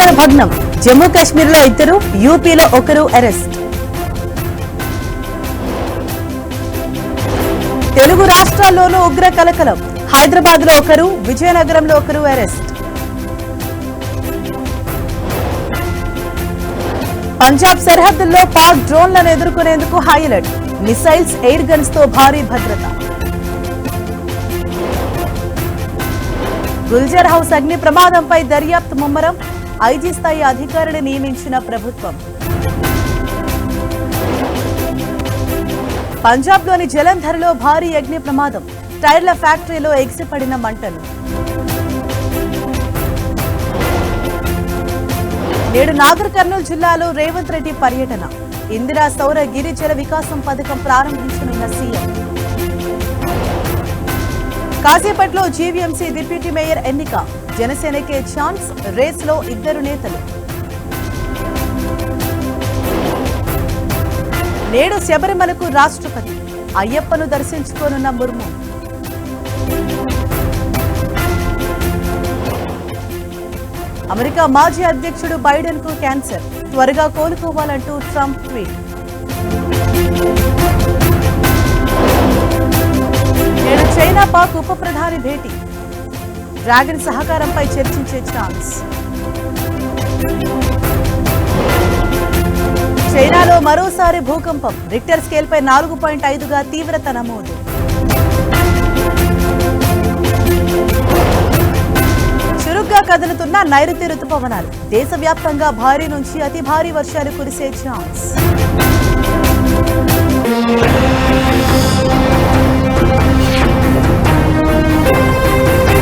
ఆచార భగ్నం. జమ్మూ కాశ్మీర్లో 2, యూపీలో 1 అరెస్ట్. తెలుగు రాష్ట్రాల్లోనూ ఉగ్ర కలకలం. హైదరాబాద్లో 1, విజయనగరంలో 1 అరెస్ట్. పంజాబ్ సరిహద్దుల్లో పాక్ డ్రోన్లను ఎదుర్కొనేందుకు high alert. Missiles, air guns తో భారీ భద్రత. గుల్జర్ హౌస్ అగ్ని ప్రమాదంపై దర్యాప్తు ముమ్మరం. ఐజీ స్థాయి అధికారిని నియమించిన ప్రభుత్వం. పంజాబ్లోని జలంధర్లో భారీ అగ్ని ప్రమాదం. టైర్ల ఫ్యాక్టరీలో ఎగిసిపడిన మంటలు. నేడు నాగర్ కర్నూలు జిల్లాలో రేవంత్ రెడ్డి పర్యటన. ఇందిరా సౌర గిరిజల వికాసం పథకం ప్రారంభించనున్న సీఎం. కాసేపట్లో జీవీఎంసీ డిప్యూటీ మేయర్ ఎన్నిక. జనసేనకే ఛాన్స్. రేసులో 2 నేతలు. నేడు శబరిమలకు రాష్ట్రపతి. అయ్యప్పను దర్శించుకోనున్న ముర్ము. అమెరికా మాజీ అధ్యక్షుడు బైడెన్ కు క్యాన్సర్. త్వరగా కోలుకోవాలంటూ ట్రంప్ ట్వీట్. నేడు చైనా పాక్ ఉప ప్రధాని భేటీ. డ్రాగన్ సహకారంపై చర్చించే ఛాన్స్. చైనాలో మరోసారి భూకంపం. రిక్టర్ స్కేల్పై 4.5గా తీవ్రత నమోదు. చురుగ్గా కదులుతున్న నైరుతి రుతుపవనాలు. దేశవ్యాప్తంగా భారీ నుంచి అతి భారీ వర్షాలు కురిసే ఛాన్స్.